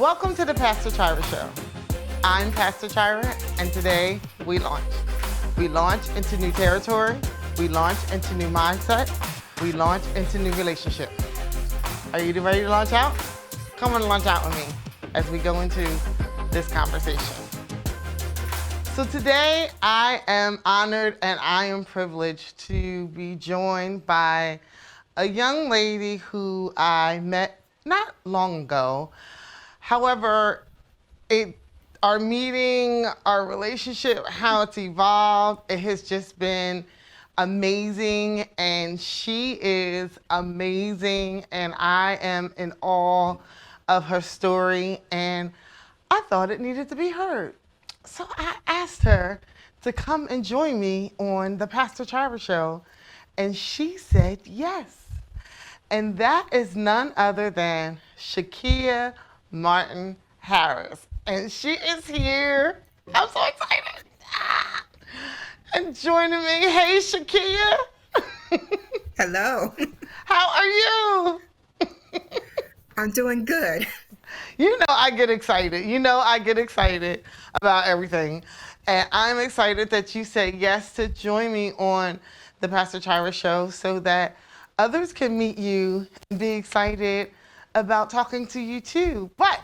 Welcome to the Pastor Chira Show. I'm Pastor Chira, and today we launch. We launch into new territory. We launch into new mindset. We launch into new relationships. Are you ready to launch out? Come on and launch out with me as we go into this conversation. So today I am honored and I am privileged to be joined by a young lady who I met not long ago. However, our meeting, our relationship, how it's evolved, it has just been amazing, and she is amazing, and I am in awe of her story, and I thought it needed to be heard. So I asked her to come and join me on the Pastor Chira Show, and she said yes. And that is none other than Shakira Martin Harris. And she is here. I'm so excited. And joining me, hey Shakira. Hello. How are you? I'm doing good. You know I get excited. I get excited about everything. And I'm excited that you said yes to join me on the Pastor Chira Show so that others can meet you and be excited about talking to you too. But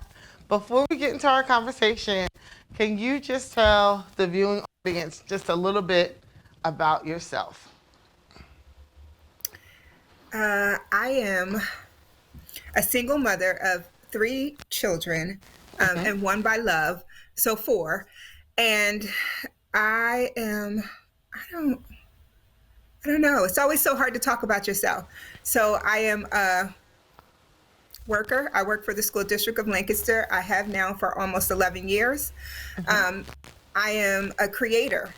before we get into our conversation, can you just tell the viewing audience just a little bit about yourself? I am a single mother of 3 children, and one by love, so 4. And I don't know. It's always so hard to talk about yourself. So I am a worker. I work for the School District of Lancaster. I have now for almost 11 years. I am a creator.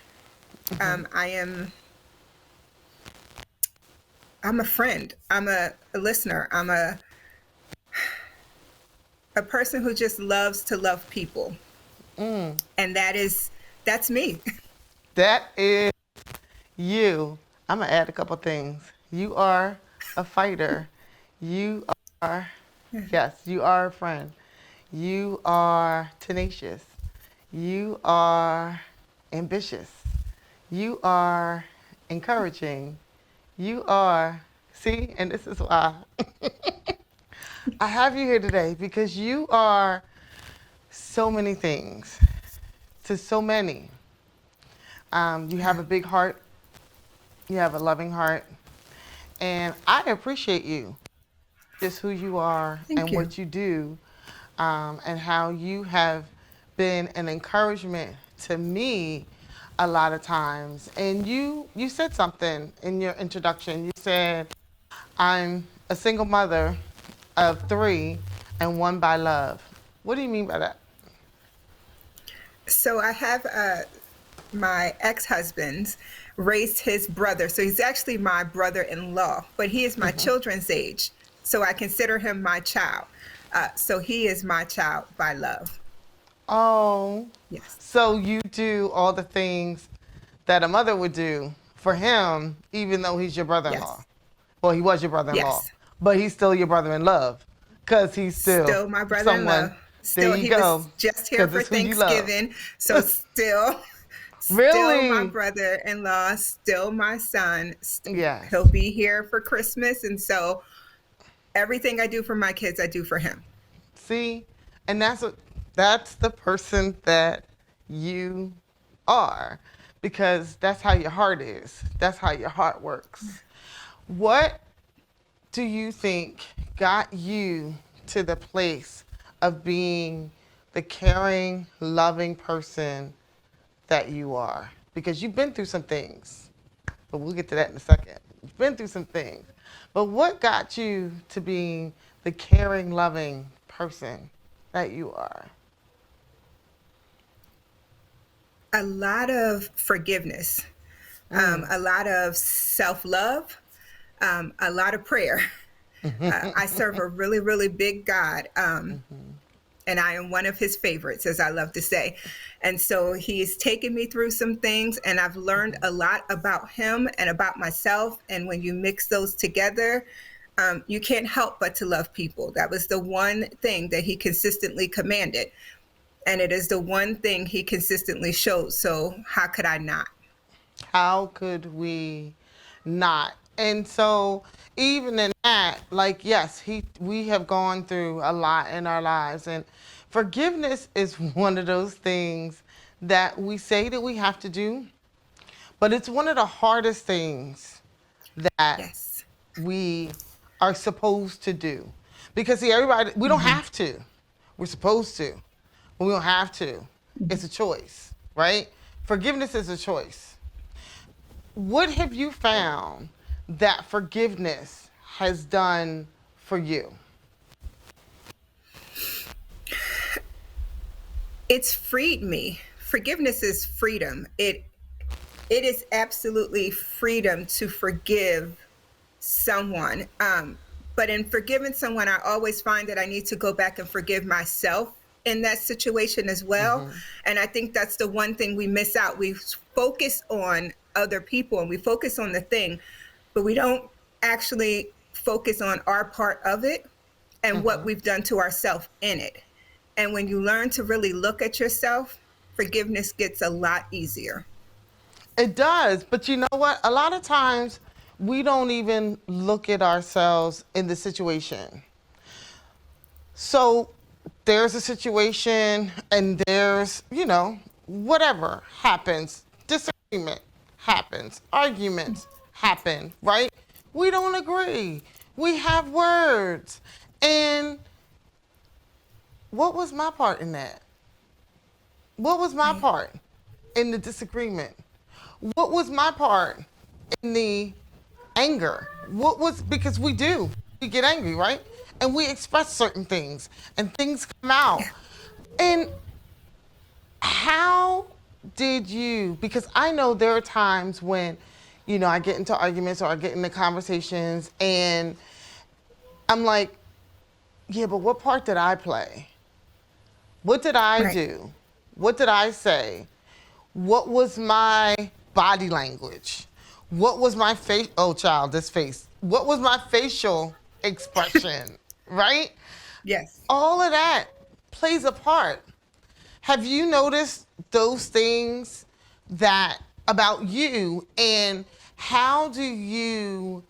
I'm a friend. I'm a listener. I'm a person who just loves to love people. And that's me. That is you. I'm going to add a couple things. You are a fighter. You are, yes, you are a friend. You are tenacious. You are ambitious. You are encouraging. You are, see, and this is why I have you here today, because you are so many things to so many. You have a big heart. You have a loving heart. And I appreciate you, just who you are. Thank and you. What you do, and how you have been an encouragement to me a lot of times. And you said something in your introduction. You said, I'm a single mother of 3 and one by love. What do you mean by that? So I have my ex-husband raised his brother. So he's actually my brother-in-law, but he is my children's age. So I consider him my child. So he is my child by love. Oh. Yes. So you do all the things that a mother would do for him, even though he's your brother-in-law. Yes. Well, he was your brother-in-law, Yes. but he's still your brother in love, because he's still my brother-in-law. someone. Still, There you he go. was just here 'Cause for it's who you love. Thanksgiving. So still Really? my brother-in-law, still my son. Yes. He'll be here for Christmas. And so everything I do for my kids, I do for him. See, and that's the person that you are, because that's how your heart is. That's how your heart works. What do you think got you to the place of being the caring, loving person that you are? Because you've been through some things, but we'll get to that in a second. You've been through some things. But what got you to being the caring, loving person that you are? A lot of forgiveness, a lot of self-love, a lot of prayer. I serve a really, really big God. And I am one of his favorites, as I love to say. And so he's taken me through some things, and I've learned a lot about him and about myself. And when you mix those together, You can't help but to love people. That was the one thing that he consistently commanded. And it is the one thing he consistently showed. So how could I not? How could we not? And so even in that, like, yes, we have gone through a lot in our lives, and forgiveness is one of those things that we say that we have to do, but it's one of the hardest things that Yes. we are supposed to do. Because see, everybody, we don't have to. We're supposed to, but we don't have to. It's a choice, right? Forgiveness is a choice. What have you found that forgiveness has done for you? It's freed me. Forgiveness is freedom. It is absolutely freedom to forgive someone. But in forgiving someone, I always find that I need to go back and forgive myself in that situation as well. And I think that's the one thing we miss out. We focus on other people and we focus on the thing, but we don't actually focus on our part of it and what we've done to ourselves in it. And when you learn to really look at yourself, forgiveness gets a lot easier. It does, but you know what? A lot of times we don't even look at ourselves in the situation. So there's a situation and there's, whatever happens, disagreement happens, arguments happen, right? We don't agree. We have words. And what was my part in that? What was my part in the disagreement? What was my part in the anger? Because we get angry, right? And we express certain things and things come out. And how did you, because I know there are times when, I get into arguments or I get into conversations and I'm like, yeah, but what part did I play? What did I Right. do? What did I say? What was my body language? What was my face? Oh, child, this face. What was my facial expression? Right? Yes. All of that plays a part. Have you noticed those things that about you, and how do you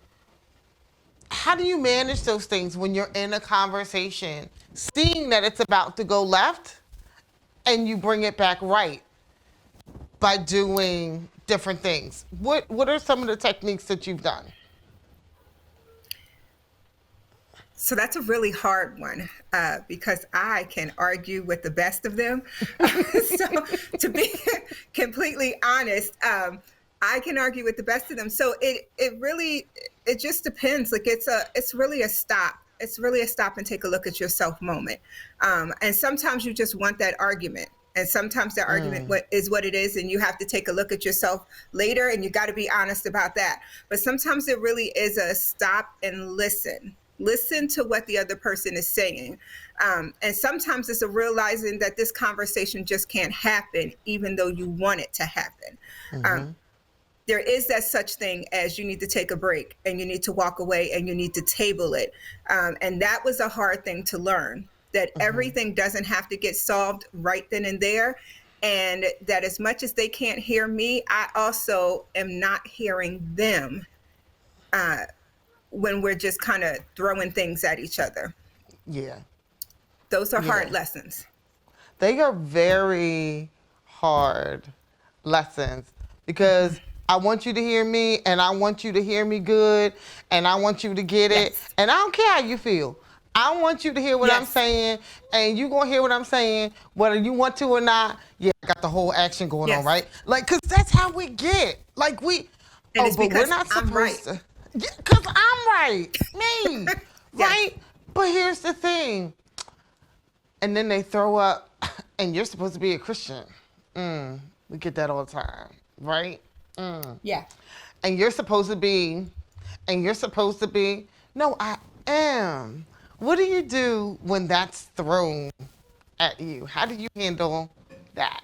manage those things when you're in a conversation, seeing that it's about to go left and you bring it back right by doing different things? What are some of the techniques that you've done? So that's a really hard one because I can argue with the best of them. So to be completely honest, I can argue with the best of them. So it just depends. Like it's really a stop. It's really a stop and take a look at yourself moment. And sometimes you just want that argument. And sometimes that argument is what it is, and you have to take a look at yourself later, and you got to be honest about that. But sometimes it really is a stop and listen. Listen to what the other person is saying. And sometimes it's a realizing that this conversation just can't happen, even though you want it to happen. There is that such thing as you need to take a break and you need to walk away and you need to table it. And that was a hard thing to learn, that everything doesn't have to get solved right then and there. And that as much as they can't hear me, I also am not hearing them when we're just kind of throwing things at each other. Yeah. Those are hard Yeah. lessons. They are very hard lessons because I want you to hear me and I want you to hear me good and I want you to get it. Yes. And I don't care how you feel. I want you to hear what I'm Yes. saying, and you gonna hear what I'm saying, whether you want to or not. Yeah, I got the whole action going on, Yes. right? Like, cause that's how we get. Like And it's but we're because not I'm supposed right. to. Yeah, cause I'm right, me, Yes. right? But here's the thing. And then they throw up, and you're supposed to be a Christian. We get that all the time, right? Yeah. And you're supposed to be, no, I am. What do you do when that's thrown at you? How do you handle that?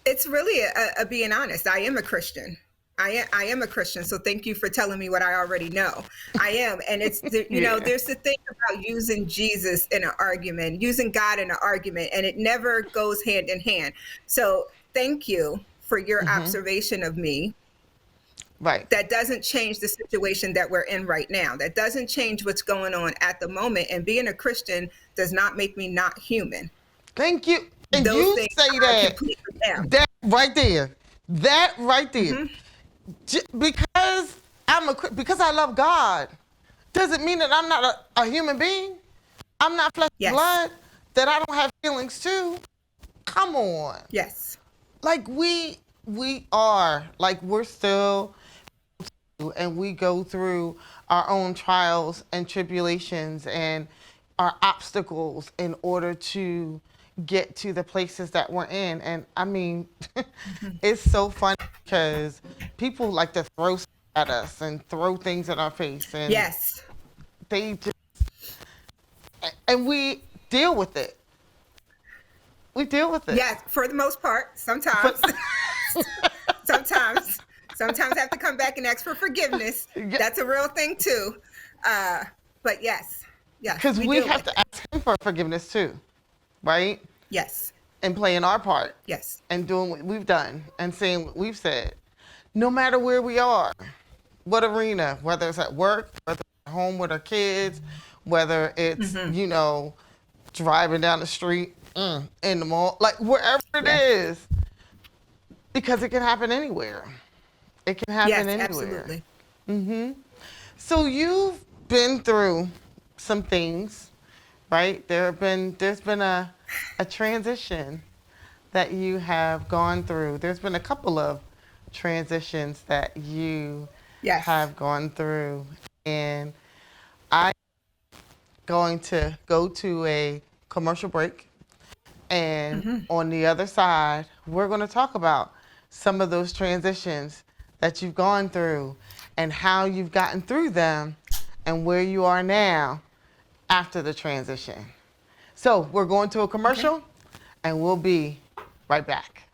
It's really a being honest. I am a Christian. I am a Christian, so thank you for telling me what I already know. I am, and it's Yeah. there's the thing about using Jesus in an argument, using God in an argument, and it never goes hand in hand. So thank you for your observation of me. Right. That doesn't change the situation that we're in right now. That doesn't change what's going on at the moment. And being a Christian does not make me not human. Thank you. And Those you things say I that, completely am. that right there, that right there, because because I love God, doesn't mean that I'm not a human being. I'm not flesh and Yes. blood. That I don't have feelings too. Come on, Yes. like we are, like we're still, and we go through our own trials and tribulations and our obstacles in order to get to the places that we're in. And I mean, it's so funny because people like to throw stuff at us and throw things in our face, and Yes. they just, and we deal with it. We deal with it. Yes. For the most part, sometimes, But sometimes, sometimes I have to come back and ask for forgiveness. Yeah. That's a real thing too. But yes, because we deal have with to it. ask him for forgiveness too, right? Yes. And playing our part. Yes. And doing what we've done and saying what we've said, no matter where we are, what arena, whether it's at work, whether it's at home with our kids, whether it's, driving down the street, in the mall, like wherever it Yes. is, because it can happen anywhere. It can happen Yes. anywhere. Absolutely. So you've been through some things, right? There's been a transition that you have gone through. There's been a couple of transitions that you Yes. have gone through. And I'm going to go to a commercial break. And on the other side, we're going to talk about some of those transitions that you've gone through and how you've gotten through them and where you are now after the transition. So we're going to a commercial and we'll be right back.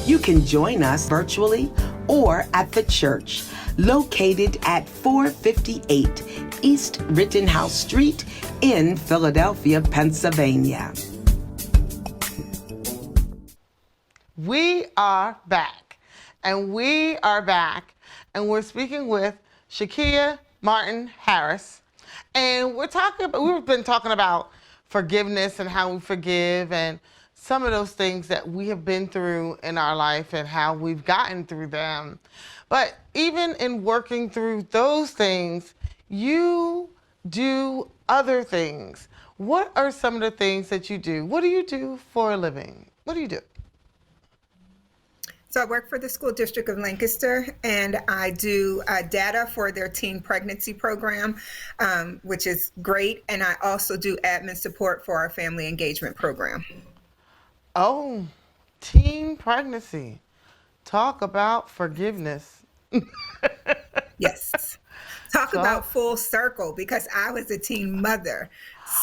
You can join us virtually or at the church, located at 458 East Rittenhouse Street in Philadelphia, Pennsylvania. We are back. And we are back. And we're speaking with Shakira Martin Harris. And we've been talking about forgiveness and how we forgive and some of those things that we have been through in our life and how we've gotten through them. But even in working through those things, you do other things. What are some of the things that you do? What do you do for a living? What do you do? So I work for the School District of Lancaster, and I do data for their teen pregnancy program, which is great. And I also do admin support for our family engagement program. Oh, teen pregnancy. Talk about forgiveness. Yes. Talk about full circle, because I was a teen mother.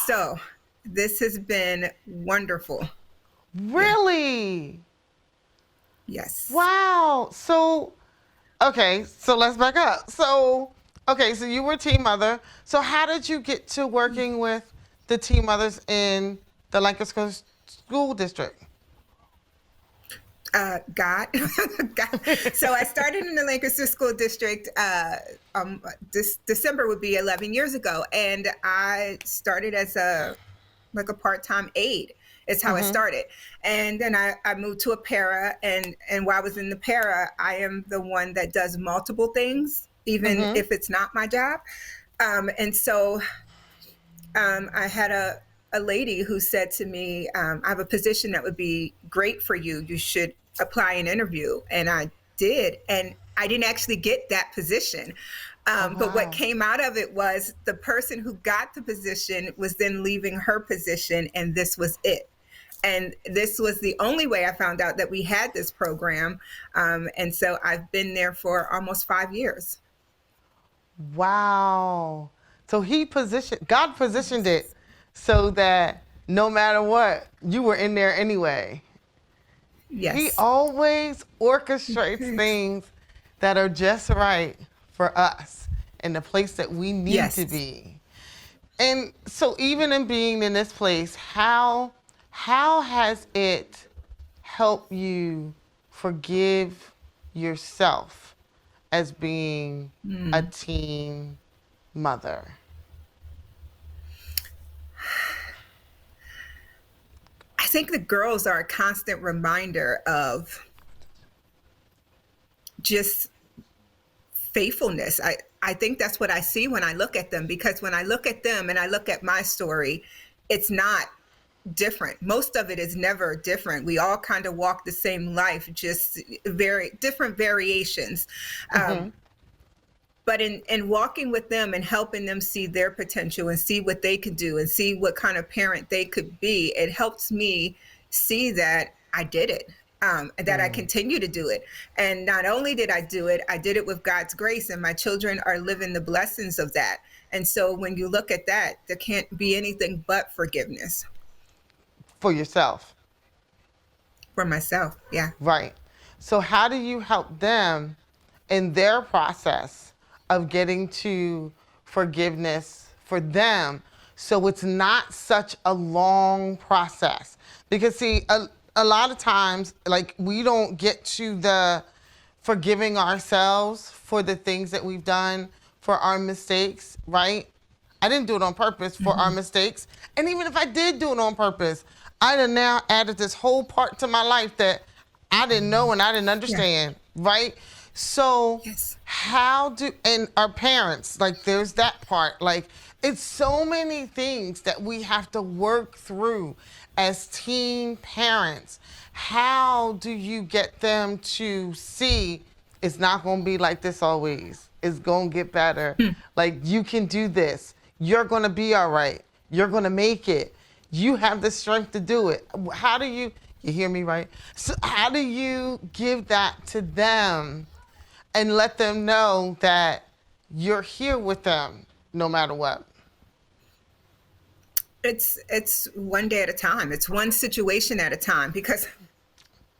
So this has been wonderful. Really? Yes. Wow. So, okay, so let's back up. So you were a teen mother. So how did you get to working with the teen mothers in the Lancaster School District? God. God. So I started in the Lancaster School District. This December would be 11 years ago, and I started as a part-time aide. Is how I started, and then I moved to a para, and while I was in the para, I am the one that does multiple things, even if it's not my job, and so I had a lady who said to me, I have a position that would be great for you. You should apply an interview. And I did. And I didn't actually get that position. But what came out of it was the person who got the position was then leaving her position, and this was it. And this was the only way I found out that we had this program. And so I've been there for almost 5 years. Wow. So God positioned it so that no matter what, you were in there anyway. Yes. He always orchestrates things that are just right for us in the place that we need to be. And so even in being in this place, how has it helped you forgive yourself as being a teen mother? I think the girls are a constant reminder of just faithfulness. I think that's what I see when I look at them, because when I look at them and I look at my story, it's not different. Most of it is never different. We all kind of walk the same life, just very different variations. But in walking with them and helping them see their potential and see what they could do and see what kind of parent they could be, it helps me see that I did it, that I continue to do it. And not only did I did it with God's grace, and my children are living the blessings of that. And so when you look at that, there can't be anything but forgiveness. For yourself. For myself, yeah. Right. So how do you help them in their process of getting to forgiveness for them, so it's not such a long process? Because see, a lot of times, like, we don't get to the forgiving ourselves for the things that we've done, for our mistakes, right? I didn't do it on purpose for our mistakes. And even if I did do it on purpose, I'd have now added this whole part to my life that I didn't know and I didn't understand, right? So and our parents, like, there's that part. Like, it's so many things that we have to work through as teen parents. How do you get them to see it's not going to be like this always? It's going to get better. Like, you can do this. You're going to be all right. You're going to make it. You have the strength to do it. How do you hear me, right? So how do you give that to them and let them know that you're here with them no matter what? It's one day at a time. It's one situation at a time, because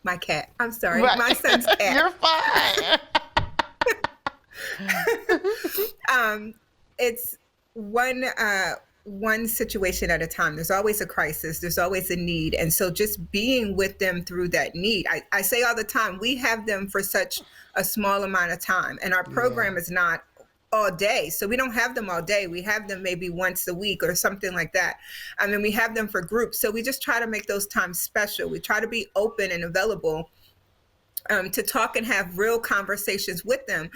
my cat, I'm sorry, Right. my son's cat. You're fine. It's one situation at a time. There's always a crisis. There's always a need. And so just being with them through that need, I say all the time, we have them for such a small amount of time, and our program is not all day. So we don't have them all day. We have them maybe once a week or something like that. I mean, we have them for groups. So we just try to make those times special. We try to be open and available to talk and have real conversations with them.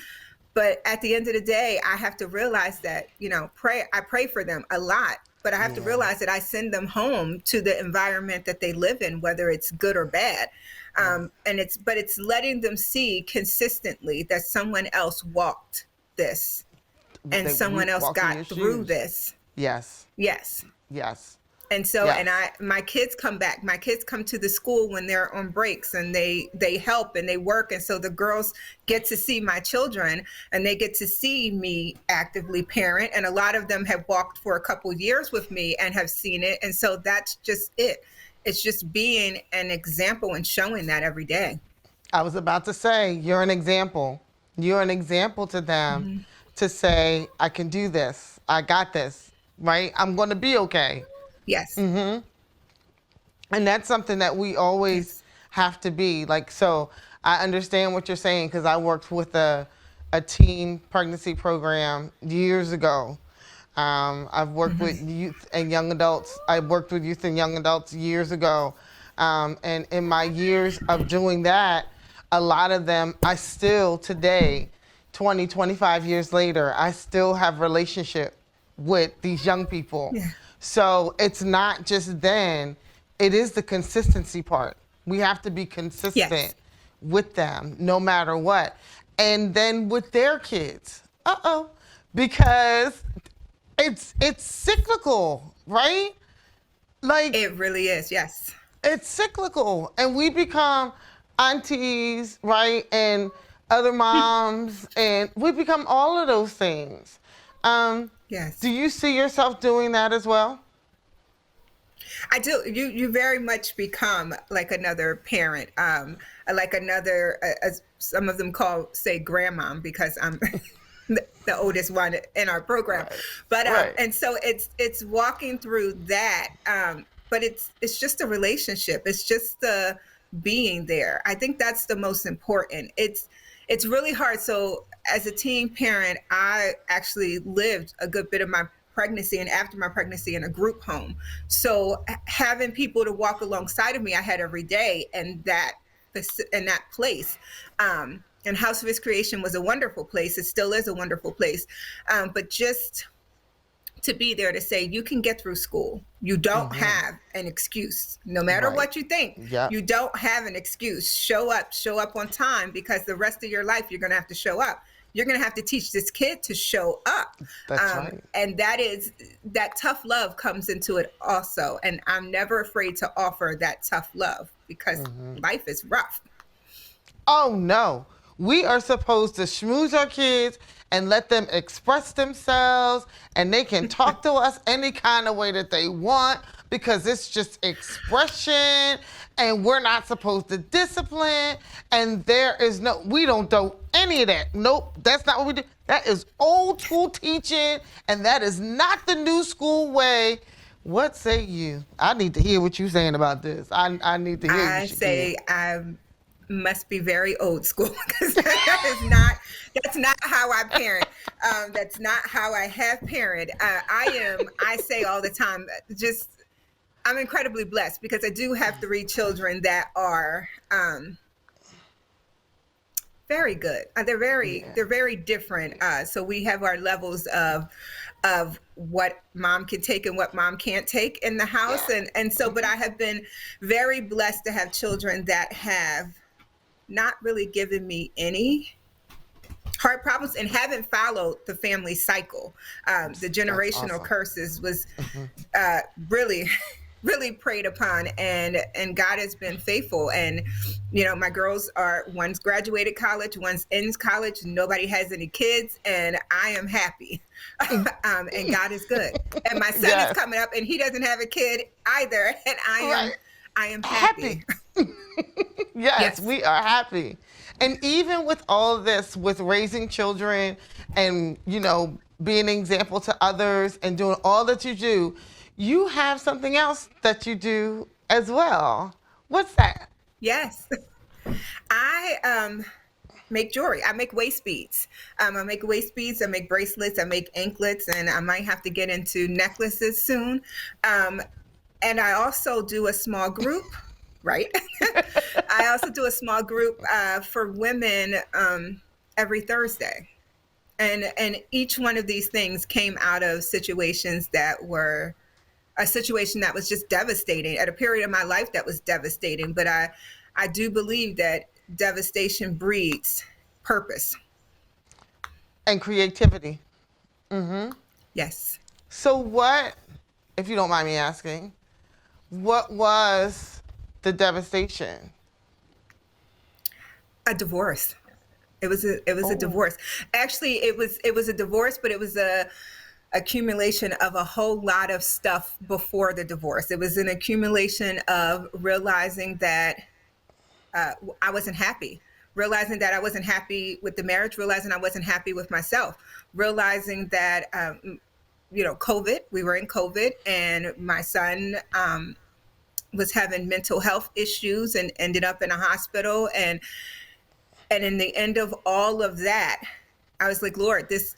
But at the end of the day, I have to realize that, I pray for them a lot, but I have to realize that I send them home to the environment that they live in, whether it's good or bad. And it's letting them see consistently that someone else walked this and someone else got through this. Yes. Yes. Yes. And so, my kids come back. My kids come to the school when they're on breaks, and they help and they work. And so the girls get to see my children, and they get to see me actively parent. And a lot of them have walked for a couple years with me and have seen it. And so that's just it. It's just being an example and showing that every day. I was about to say, you're an example. You're an example to them to say, I can do this. I got this, right? I'm going to be okay. Yes. And that's something that we always have to be. Like, so I understand what you're saying, because I worked with a teen pregnancy program years ago. I've worked with youth and young adults. I worked with youth and young adults years ago. And in my years of doing that, a lot of them, I still today, 20, 25 years later, I still have relationship with these young people. Yeah. So it's not just then, it is the consistency part. We have to be consistent with them no matter what. And then with their kids, because it's cyclical, right? Like, it really is, yes. It's cyclical, and we become aunties, right, and other moms, and we become all of those things. Yes. Do you see yourself doing that as well? I do. You very much become like another parent, like another, as some of them say grandmom, because I'm the oldest one in our program. Right. But Right. and so it's walking through that. But it's just a relationship. It's just the being there. I think that's the most important. It's really hard. So as a teen parent, I actually lived a good bit of my pregnancy and after my pregnancy in a group home. So having people to walk alongside of me, I had every day, and that in that place. And House of His Creation was a wonderful place. It still is a wonderful place. But just to be there to say, you can get through school. You don't have an excuse. No matter Right. what you think, Yep. you don't have an excuse. Show up on time, because the rest of your life, you're going to have to show up. You're going to have to teach this kid to show up. That's right. And that tough love comes into it also. And I'm never afraid to offer that tough love, because life is rough. Oh no. We are supposed to schmooze our kids and let them express themselves, and they can talk to us any kind of way that they want, because it's just expression, and we're not supposed to discipline, and we don't do any of that. Nope, that's not what we do. That is old school teaching, and that is not the new school way. What say you? I need to hear what you're saying about this. I need to hear you. I say I must be very old school, because that's not how I parent. That's not how I have parent. I say all the time, I'm incredibly blessed, because I do have 3 children that are very good. They're very different. So we have our levels of what mom can take and what mom can't take in the house. And so, but I have been very blessed to have children that have not really given me any hard problems and haven't followed the family cycle. The generational awesome. curses was really really preyed upon, and God has been faithful. And my girls one's graduated college, one's in college, nobody has any kids, and I am happy. And God is good. And my son is coming up, and he doesn't have a kid either, and I am happy. Yes, we are happy. And even with all of this, with raising children and, being an example to others and doing all that you do, you have something else that you do as well. What's that? Yes. I make jewelry. I make waist beads. I make waist beads. I make bracelets. I make anklets, and I might have to get into necklaces soon. And I also do a small group, right? I also do a small group for women every Thursday. And each one of these things came out of situations that were a situation that was just devastating, at a period of my life that was devastating. But I do believe that devastation breeds purpose. And creativity. Yes. So what, if you don't mind me asking, what was the devastation? A divorce. It was a divorce. Actually, it was a divorce, but it was a accumulation of a whole lot of stuff before the divorce. It was an accumulation of realizing that I wasn't happy, realizing that I wasn't happy with the marriage, realizing I wasn't happy with myself, realizing that, COVID, we were in COVID, and my son was having mental health issues and ended up in a hospital. And in the end of all of that, I was like, Lord, this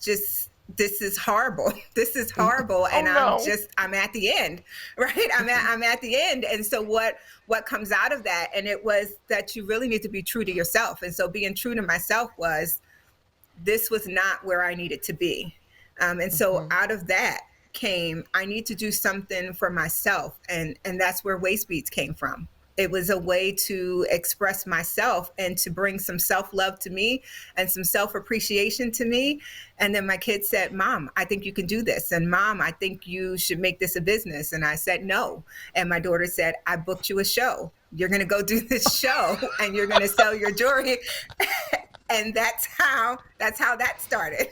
is horrible. This is horrible. And I'm at the end, right? I'm at the end. And so what comes out of that? And it was that you really need to be true to yourself. And so being true to myself this was not where I needed to be. And so out of that came, I need to do something for myself. And that's where waist beads came from. It was a way to express myself and to bring some self-love to me and some self-appreciation to me. And then my kids said, Mom, I think you can do this. And Mom, I think you should make this a business. And I said, no. And my daughter said, I booked you a show. You're going to go do this show and you're going to sell your jewelry. And that's how that started.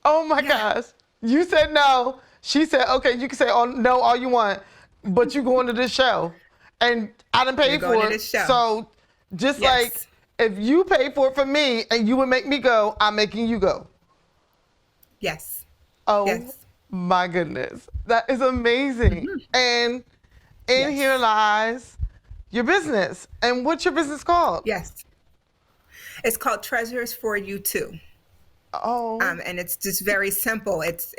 Oh my gosh. You said no. She said, okay, you can say no all you want, but you going to this show. And I done paid for it. So just like if you pay for it for me and you would make me go, I'm making you go. Yes. Oh my goodness. That is amazing. And in here lies your business. And what's your business called? Yes. It's called Treasures for You Too. Oh. And it's just very simple. It's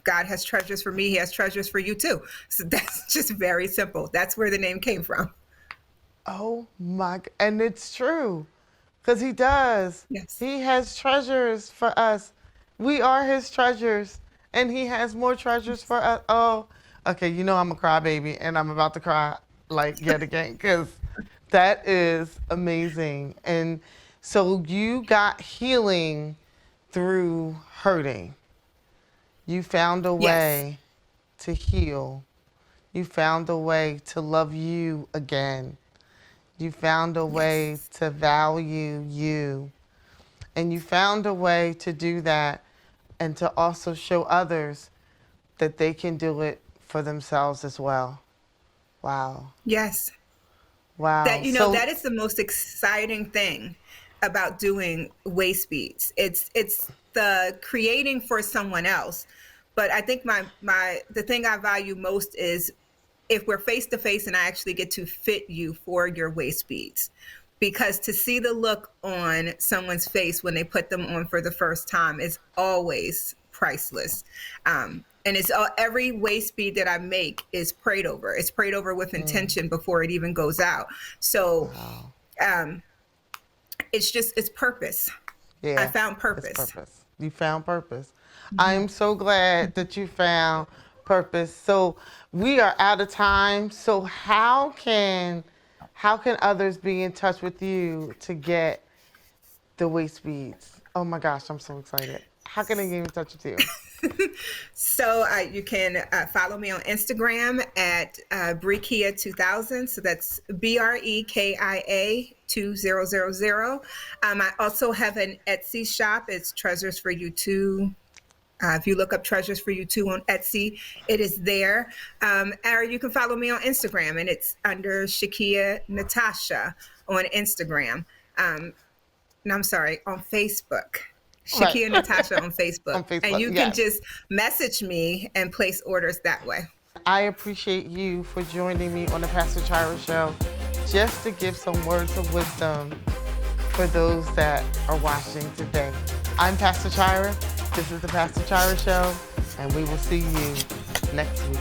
God has treasures for me. He has treasures for you too. So that's just very simple. That's where the name came from. Oh my, and it's true. Because he does. Yes. He has treasures for us. We are his treasures. And he has more treasures for us. Oh, okay. You know I'm a crybaby and I'm about to cry like yet again because that is amazing. And so you got healing through hurting. You found a way to heal. You found a way to love you again. You found a way to value you. And you found a way to do that and to also show others that they can do it for themselves as well. Wow. Yes. Wow. That, that is the most exciting thing about doing waist beads. It's the creating for someone else. But I think the thing I value most is if we're face to face and I actually get to fit you for your waist beads. Because to see the look on someone's face when they put them on for the first time is always priceless. And it's every waist bead that I make is prayed over. It's prayed over with intention before it even goes out. So it's purpose. Yeah, I found purpose. It's purpose. You found purpose. I'm so glad that you found purpose. So we are out of time. So how can others be in touch with you to get the waist beads? Oh my gosh, I'm so excited. How can they get in touch with you? So you can follow me on Instagram at Brekia2000. So that's BREKIA 2000. I also have an Etsy shop. It's Treasures for You Too. If you look up Treasures for You Too on Etsy, it is there. Or you can follow me on Instagram, and it's under Shakira Natasha on Instagram. No, I'm sorry, on Facebook. Shakira Natasha on Facebook. And you can just message me and place orders that way. I appreciate you for joining me on the Pastor Chira Show, just to give some words of wisdom for those that are watching today. I'm Pastor Chira. This is the Pastor Chira Show, and we will see you next week.